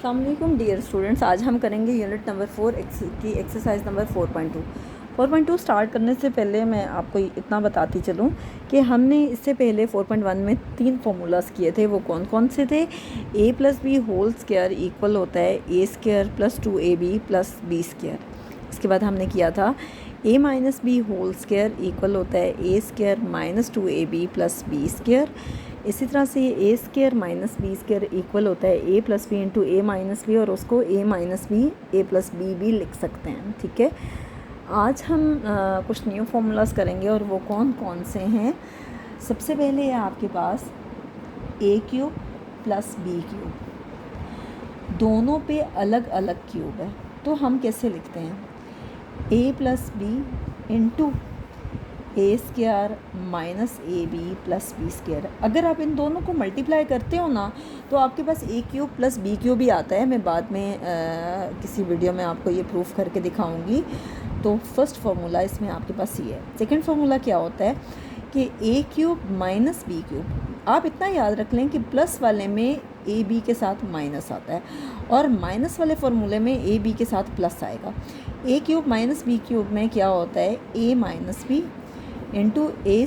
अस्सलामुअलैकुम dear students, आज हम करेंगे यूनिट नंबर 4 की एक्सरसाइज नंबर 4.2। 4.2 स्टार्ट करने से पहले मैं आपको इतना बताती चलूँ कि हमने इससे पहले 4.1 में 3 फार्मूलाज किए थे। वो कौन कौन से थे? a + b whole square equal होता है a² + 2ab + b²। इसके बाद हमने किया था a - b whole square equal होता है a² - 2ab + b²। इसी तरह से a² - b² इक्वल होता है a + b into a - b, और उसको a - b a + b भी लिख सकते हैं। ठीक है, आज हम कुछ न्यू फार्मूलाज करेंगे और वो कौन कौन से हैं। सबसे पहले है आपके पास a³ + b³, दोनों पे अलग अलग क्यूब है, तो हम कैसे लिखते हैं? a + b into a² - ab + b²। अगर आप इन दोनों को मल्टीप्लाई करते हो ना, तो आपके पास a³ + b³ भी आता है। मैं बाद में किसी वीडियो में आपको ये प्रूफ करके दिखाऊंगी। तो फर्स्ट फार्मूला इसमें आपके पास ये है। सेकंड फार्मूला क्या होता है कि a³ - b³। आप इतना याद रख लें कि प्लस वाले में ab के साथ माइनस आता है और माइनस वाले फार्मूले में ab के साथ प्लस आएगा। a³ - b³ में क्या होता है? a - b into a²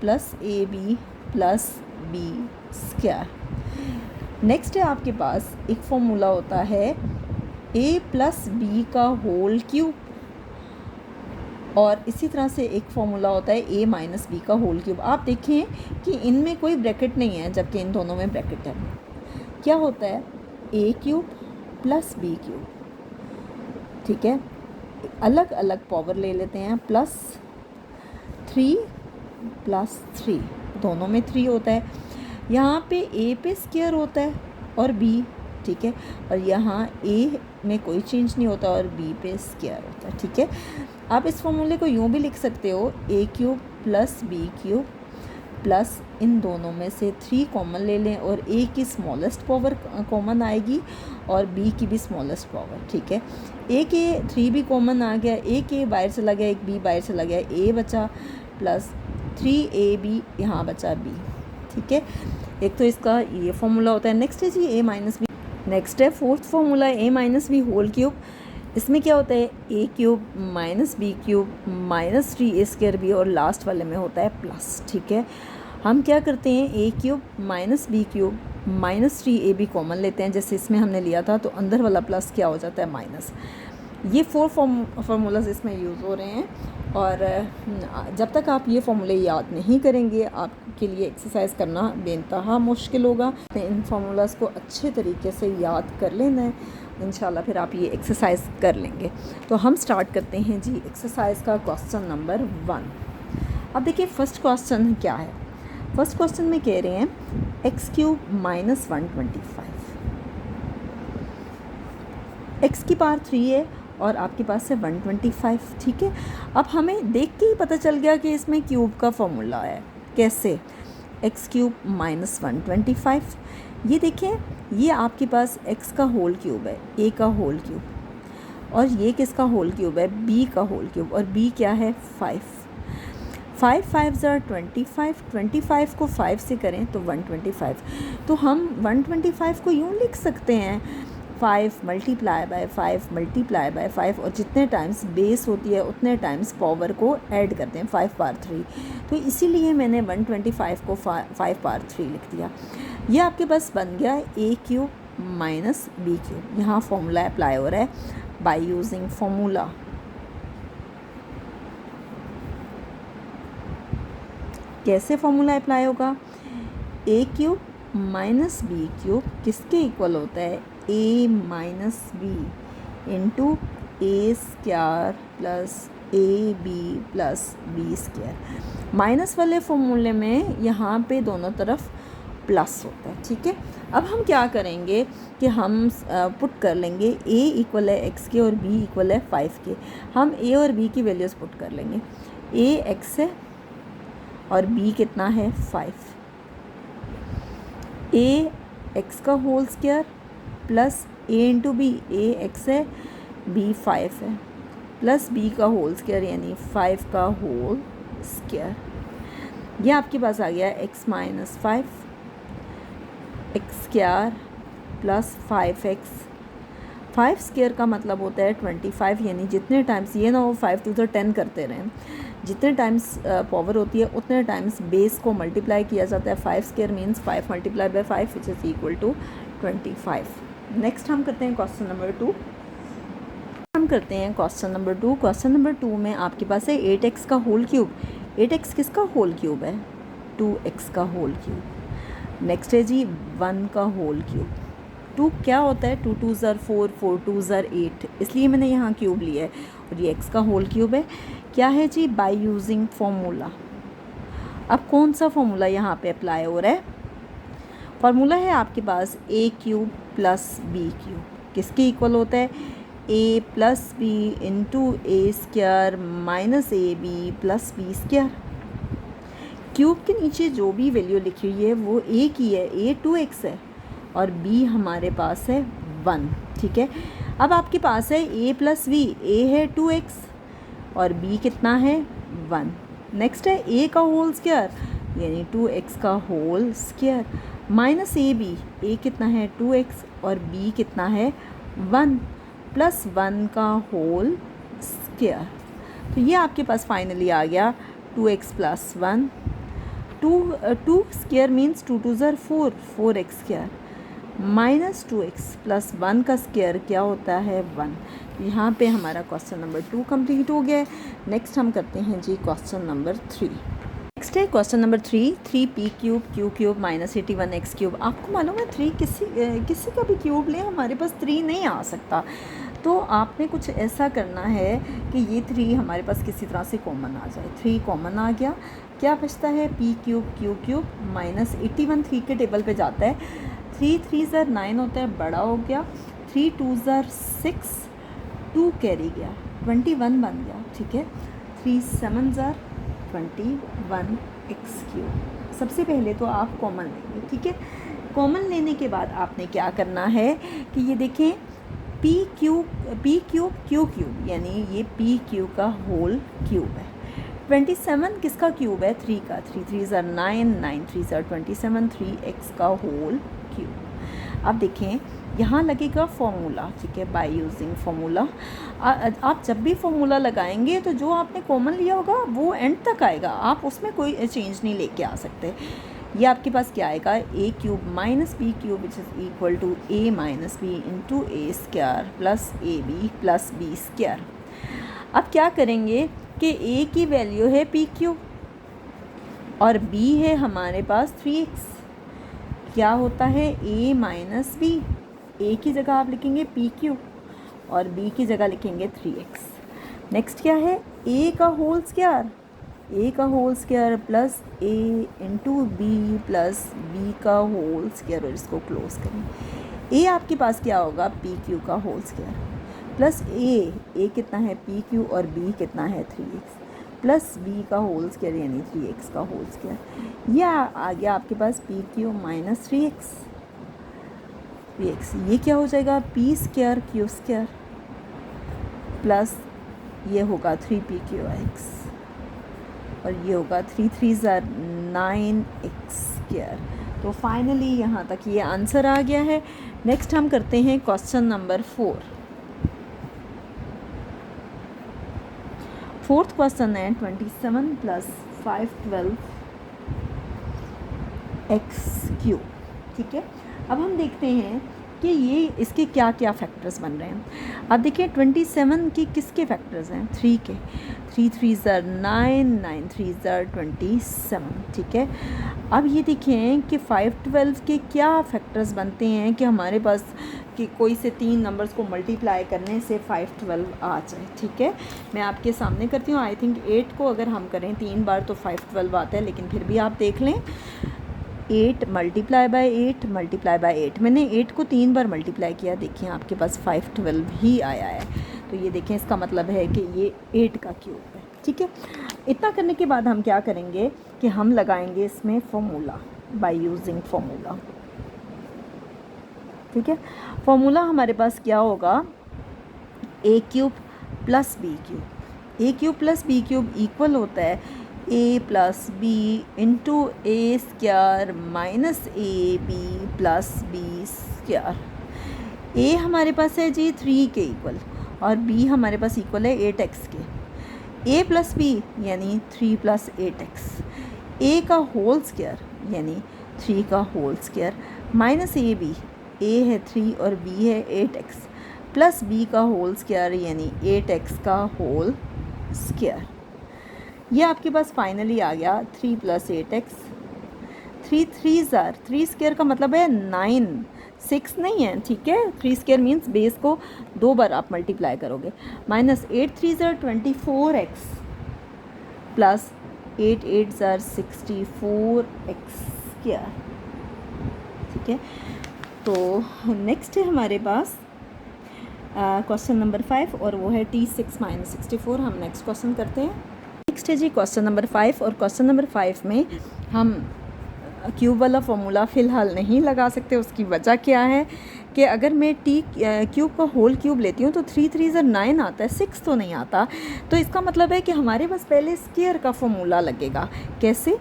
+ ab + b²। Next है आपके पास एक फॉर्मूला होता है a + b का होल क्यूब, और इसी तरह से एक फॉर्मूला होता है a - b का होल क्यूब। आप देखें कि इनमें कोई ब्रैकेट नहीं है, जबकि इन दोनों में ब्रैकेट है। क्या होता है? a³ + b³। ठीक है, अलग अलग पावर ले लेते हैं। +3 + 3, दोनों में 3 होता है। यहाँ पे a पे स्क्वायर होता है और b, ठीक है, और यहाँ a में कोई चेंज नहीं होता और b पे स्क्वायर होता है। ठीक है, आप इस फॉर्मूले को यूँ भी लिख सकते हो a³ + b³ प्लस इन दोनों में से 3 कॉमन ले लें और a की स्मॉलेस्ट पावर कॉमन आएगी और b की भी स्मॉलेस्ट पावर। ठीक है, a के 3 भी कॉमन आ गया, a के बाहर चला गया, एक b बाहर चला गया, a बचा प्लस 3ab यहाँ बचा b। ठीक है, एक तो इसका ये फॉर्मूला होता है। नेक्स्ट है जी a - b। नेक्स्ट है fourth formula a - b whole cube. इसमें क्या होता है? a³ - b³ - 3a² b, और लास्ट वाले में होता है प्लस। ठीक है, हम क्या करते हैं? a³ - b³ - 3ab कॉमन लेते हैं, जैसे इसमें हमने लिया था, तो अंदर वाला प्लस क्या हो जाता है? माइनस। ये 4 फार्मूलाज इसमें यूज़ हो रहे हैं, और जब तक आप ये फार्मूले याद नहीं करेंगे, आपके लिए एक्सरसाइज करना बेइंतहा मुश्किल होगा। तो इन फार्मूलाज को अच्छे तरीके से याद कर लेना है, इंशाल्लाह फिर आप ये एक्सरसाइज कर लेंगे। तो हम स्टार्ट करते हैं जी एक्सरसाइज का क्वेश्चन नंबर 1। अब देखिए फर्स्ट क्वेश्चन क्या है। फर्स्ट क्वेश्चन में कह रहे हैं x³ - 125, x की पावर 3 है और आपके पास है 125। ठीक है, अब हमें देख के ही पता चल गया कि इसमें क्यूब का फॉर्मूला है। कैसे? x³ - 125। ये देखें, ये आपके पास x का होल क्यूब है, a का होल क्यूब, और ये किसका होल क्यूब है? b का होल क्यूब, और b क्या है? 5 5 × 25, 25 को 5 से करें तो 125। तो हम 125 को यूँ लिख सकते हैं 5 × 5 × 5, और जितने टाइम्स बेस होती है उतने टाइम्स पावर को ऐड करते हैं, 5/3। तो इसीलिए मैंने 125 को 5/3 लिख दिया। ये आपके पास बन गया a³ - b³। यहाँ फॉर्मूला अप्लाई हो रहा है बाय यूजिंग फॉर्मूला। कैसे फॉर्मूला अप्लाई होगा? a³ - b³ किसके इक्वल होता है? a - b into a² + ab + b²। Minus वाले फॉर्मूले में यहाँ पे दोनों तरफ प्लस होता है। ठीक है, अब हम क्या करेंगे कि हम पुट कर लेंगे a इक्वल है x के और b इक्वल है 5 के। हम a और b की वैल्यूज़ पुट कर लेंगे। a x है और b कितना है? 5। a x का whole square plus a into B, a x है, b 5 है, प्लस b का होल स्क्वायर यानी 5 का होल स्क्वायर। ये आपके पास आ गया x - 5 x² plus 5x। 5 square का मतलब होता है 25, यानी जितने टाइम्स, ये ना हो 5 to the 10 करते रहें, जितने टाइम्स पावर होती है उतने टाइम्स बेस को मल्टीप्लाई किया जाता है। 5 square means 5 multiply by 5 which is equal to 25। Next हम करते हैं क्वेश्चन नंबर 2। क्वेश्चन नंबर 2 में आपके पास है 8x का होल क्यूब। 8x किसका होल क्यूब है? 2x का होल क्यूब। नेक्स्ट है जी 1 का होल क्यूब। 2 क्या होता है? 2 2 ज़र 4, 4 2 ज़र 8, इसलिए मैंने यहाँ क्यूब लिया है। और ये x का होल क्यूब है। क्या है जी? By using formula. अब कौन सा फॉर्मूला यहाँ पे अप्लाई हो रहा है? फॉर्मूला है आपके पास a cube plus b cube. किसके इक्वल होता है? a plus B into A square minus A B plus B square. Cube के नीचे जो भी वैल्यू लिखी हुई है वो a की है, a 2x है और b हमारे पास है 1, ठीक है। अब आपके पास है a प्लस बी, a है 2x और b कितना है? 1। नेक्स्ट है a का होल स्क्वायर यानी 2x का whole square minus A B, a कितना है? 2x और b कितना है? 1 प्लस 1 का होल स्क्वायर। तो ये आपके पास फाइनली आ गया 2x प्लस 1। 2 स्क्वायर मीन्स 2 2 ज़र 4, 4x square minus 2x plus 1 का स्क्वायर क्या होता है? 1। यहाँ पे हमारा क्वेश्चन नंबर 2 कंप्लीट हो गया है। नेक्स्ट हम करते हैं जी क्वेश्चन नंबर 3। नेक्स्ट है question number 3, 3p cube Q cube minus 81x cube. आपको मालूम है 3 किसी का भी क्यूब लें हमारे पास 3 नहीं आ सकता। तो आपने कुछ ऐसा करना है कि ये 3 हमारे पास किसी तरह से कॉमन आ जाए। 3 कॉमन आ गया, क्या बचता है? p cube Q cube minus 81, 3 के टेबल पे जाता है। 3 3 ज़र 9 होता है, बड़ा हो गया। 3 2 ज़र 6, 2 कैरी गया, 21 बन गया, ठीक है। 3 7 ज़र 21x क्यूब। सबसे पहले तो आप कॉमन लेंगे, ठीक है। कॉमन लेने के बाद आपने क्या करना है कि ये देखें p क्यूब क्यू क्यूब यानी ये p क्यूब का होल क्यूब है। 27 किसका क्यूब है? 3 का। 3 3 ज़र 9, 9 3 ज़र 27, 3x का होल क्यूब। अब देखें यहाँ लगेगा फॉर्मूला, ठीक है, बाय यूजिंग फॉर्मूला। आप जब भी फॉर्मूला लगाएंगे तो जो आपने कॉमन लिया होगा वो एंड तक आएगा, आप उसमें कोई चेंज नहीं लेके आ सकते। ये आपके पास क्या आएगा? a cube minus B cube which is equal to a minus B into A square plus A B plus B square. अब क्या करेंगे कि a की वैल्यू है p क्यूब और b है हमारे पास 3x। क्या होता है? a माइनस बी, a की जगह आप लिखेंगे p क्यूब और b की जगह लिखेंगे 3x। नेक्स्ट क्या है? a का होल स्क्वायर, a का whole square plus a into B plus b का होल स्क्वायर, और इसको क्लोज करें। a आपके पास क्या होगा? p क्यू का होल स्क्वायर प्लस a कितना है? p क्यू और b कितना है? 3x प्लस b का होल स्क्वायर यानी 3x का होल स्क्वायर। यह आ गया आपके पास p क्यू माइनस 3x। ये क्या हो जाएगा? p square Q square plus ये होगा 3p क्यू x और ये होगा 3 3 ज़र 9x स्क्वायर। तो फाइनली यहाँ तक ये आंसर आ गया है। नेक्स्ट हम करते हैं क्वेश्चन नंबर 4। फोर्थ क्वेश्चन है 27 प्लस 5 12 x क्यूब, ठीक है। अब हम देखते हैं कि ये इसके क्या क्या फैक्टर्स बन रहे हैं। अब देखिए 27 के किसके फैक्टर्स हैं? 3 के। 3 3 ज़र 9, 9 3 ज़र 27, ठीक है। अब ये देखें कि 5 12 के क्या फैक्टर्स बनते हैं कि हमारे पास कि कोई से 3 नंबर्स को मल्टीप्लाई करने से 5 12 आ जाए, ठीक है। मैं आपके सामने करती हूँ। आई थिंक 8 को अगर हम करें 3 बार तो 5 12 आता है, लेकिन फिर भी आप देख लें 8 मल्टीप्लाई बाय 8 मल्टीप्लाई बाय 8। मैंने 8 को 3 बार मल्टीप्लाई किया, देखिए आपके पास 5 12 ही आया है। तो ये देखें इसका मतलब है कि ये 8 का क्यूब है, ठीक है। इतना करने के बाद हम क्या करेंगे कि हम लगाएंगे इसमें फॉर्मूला बाय यूजिंग फॉर्मूला, ठीक है। फॉर्मूला हमारे पास क्या होगा? a cube plus b cube. a cube plus b cube equal होता है a plus B into A square minus A B plus B square. A हमारे पास है जी 3 के इक्वल और बी हमारे पास इक्वल है 8x के। ए प्लस बी यानी 3 प्लस 8x, ए का होल स्क्वायर यानी 3 का whole square minus A B, A है 3 और बी है 8x प्लस बी का होल स्क्वायर यानी 8x का होल स्क्वायर। ये आपके पास फाइनली आ गया 3 प्लस 8x। 3 स्क्वायर का मतलब है 9, 6 नहीं है, ठीक है। 3 स्क्वायर मीन्स बेस को 2 बार आप मल्टीप्लाई करोगे। Minus 8 3 24x plus 8 8 64x square, ठीक है। तो नेक्स्ट है हमारे पास क्वेश्चन नंबर 5 और वो है T6 माइनस 64। हम नेक्स्ट क्वेश्चन करते हैं। नेक्स्ट है जी क्वेश्चन नंबर 5 और क्वेश्चन नंबर 5 में हम क्यूब वाला फॉर्मूला फ़िलहाल नहीं लगा सकते। उसकी वजह क्या है कि अगर मैं टी क्यूब का होल क्यूब लेती हूँ तो 3 3 9 आता है, 6 तो नहीं आता। तो इसका मतलब है कि हमारे पास पहले स्क्वायर का फॉर्मूला लगेगा। कैसे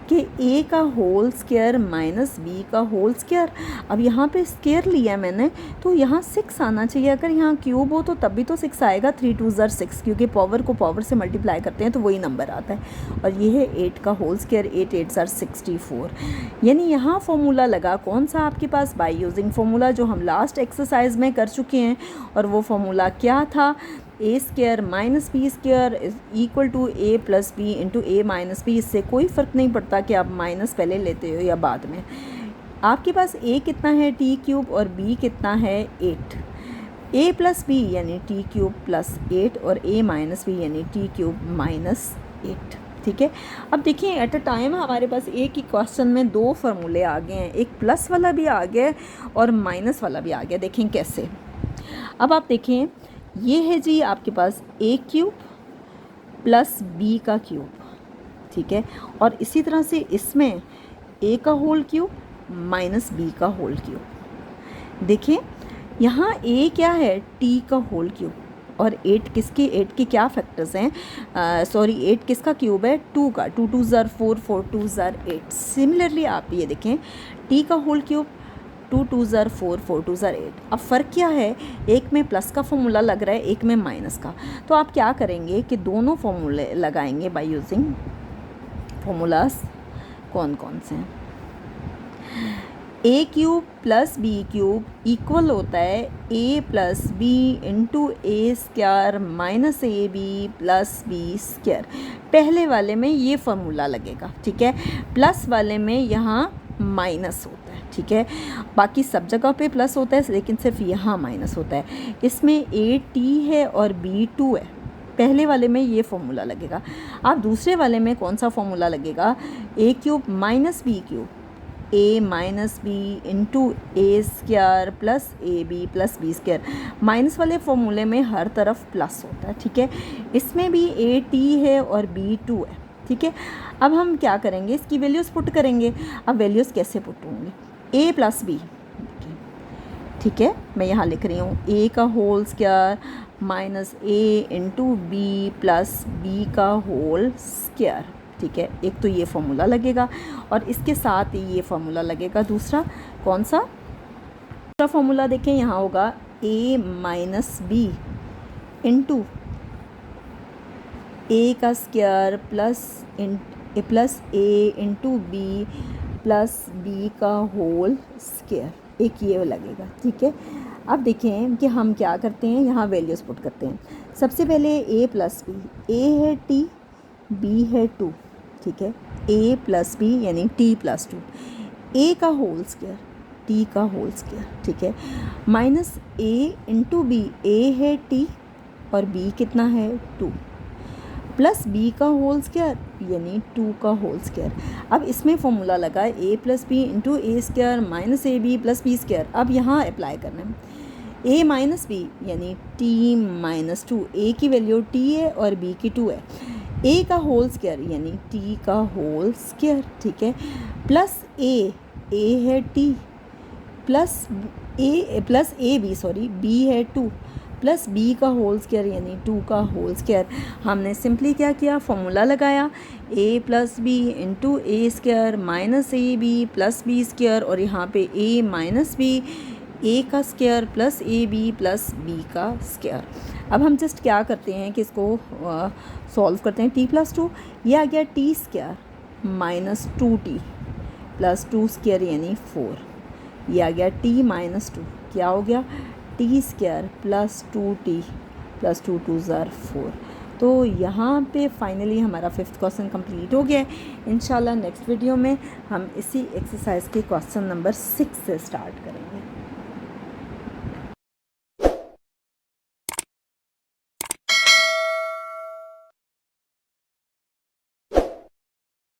कि ए का होल स्क्वायर माइनस बी का होल स्क्वायर। अब यहाँ पे स्क्वायर लिया मैंने तो यहाँ 6 आना चाहिए। अगर यहाँ क्यूब हो तो तब भी तो 6 आएगा। 3 2 6, क्योंकि पावर को पावर से मल्टीप्लाई करते हैं तो वही नंबर आता है। और ये है 8 का होल स्क्वायर, 8 8 64। यानी यहाँ फॉर्मूला लगा कौन सा आपके पास, बाय यूजिंग फॉर्मूला जो हम लास्ट एक्सरसाइज में कर चुके हैं। और वो फॉर्मूला क्या था, A square minus B square is equal to A plus B into A minus B. इससे कोई फ़र्क नहीं पड़ता कि आप माइनस पहले लेते हो या बाद में। आपके पास ए कितना है टी क्यूब और बी कितना है 8। ए प्लस बी यानी टी क्यूब प्लस 8 और ए माइनस बी यानी टी क्यूब माइनस 8, ठीक है। अब देखिए एट अ टाइम हमारे पास एक ही क्वेश्चन में 2 फार्मूले आ गए हैं, एक प्लस वाला भी आ गया और माइनस वाला भी आ गया। देखें कैसे। अब आप देखें ये है जी आपके पास ए क्यूब प्लस बी का क्यूब, ठीक है। और इसी तरह से इसमें ए का होल क्यूब माइनस बी का होल क्यूब। देखें यहाँ ए क्या है, टी का होल क्यूब और 8 किसके, 8 के क्या फैक्टर्स हैं, 8 किसका क्यूब है, 2 का। 2 2 4 4 2 8। सिमिलरली आप ये देखें टी का होल क्यूब 2 2 4 4 2 8। अब फ़र्क क्या है, एक में प्लस का फॉर्मूला लग रहा है, एक में माइनस का। तो आप क्या करेंगे कि दोनों फॉर्मूले लगाएंगे बाय यूजिंग फॉर्मूलास। कौन कौन से हैं, A cube plus B cube equal होता है A plus B into A square minus A B plus B square. पहले वाले में ये फार्मूला लगेगा, ठीक है। प्लस वाले में यहाँ माइनस होता है, ठीक है। बाकी सब जगह पे प्लस होता है लेकिन सिर्फ यहाँ माइनस होता है। इसमें ए टी है और बी 2 है। पहले वाले में ये फॉर्मूला लगेगा। अब दूसरे वाले में कौन सा फॉर्मूला लगेगा, A cube minus B cube, A minus B into A square plus A B plus B square. Minus वाले फॉर्मूले में हर तरफ प्लस होता है, ठीक है। इसमें भी ए टी है और बी 2 है, ठीक है। अब हम क्या करेंगे, इसकी वैल्यूज़ पुट करेंगे। अब वैल्यूज़ कैसे पुट होंगे, ए प्लस बी, ठीक है। मैं यहाँ लिख रही हूँ ए का whole square minus A into B plus B का होल स्क्वायर, ठीक है। एक तो ये फॉर्मूला लगेगा और इसके साथ ही ये फॉर्मूला लगेगा दूसरा। कौन सा दूसरा फॉर्मूला देखें, यहाँ होगा ए माइनस बी इंटू ए का स्क्वायर प्लस ए इंटू बी प्लस बी का होल स्क्वायर। एक ये लगेगा, ठीक है। अब देखें कि हम क्या करते हैं, यहाँ वैल्यूज़ पुट करते हैं। सबसे पहले ए प्लस बी, ए है टी, बी है 2, ठीक है। ए प्लस बी यानी टी प्लस 2, ए का होल स्क्वायर, टी का होल स्क्वायर, ठीक है। Minus A into B, A है टी और बी कितना है 2, प्लस बी का होल स्क्वायर यानी 2 का होल स्क्वायर। अब इसमें फॉर्मूला लगा A plus B into A square minus A B plus B square. अब यहाँ अप्लाई करना है ए माइनस बी यानी टी माइनस 2। ए की वैल्यू टी है और बी की 2 है। ए का होल स्क्वायर यानी टी का होल स्क्वायर, ठीक है। प्लस ए है T plus A B sorry B है 2 प्लस बी का होल स्क्वायर यानी 2 का होल स्क्वायर। हमने सिंपली क्या किया, फॉर्मूला लगाया A plus B into A square minus A B plus B square और यहाँ पे ए माइनस बी ए का square plus A B plus B का स्क्वायर। अब हम जस्ट क्या करते हैं कि इसको सॉल्व करते हैं। t+2 ये आ गया T square minus 2t plus 2 square यानी 4। ये आ गया t-2 क्या हो गया T square plus 2t plus 2 2 ज़ार 4। तो यहाँ पे फाइनली हमारा 5th क्वेश्चन कंप्लीट हो गया है। इंशाल्लाह नेक्स्ट वीडियो में हम इसी एक्सरसाइज के क्वेश्चन नंबर 6 से स्टार्ट करेंगे।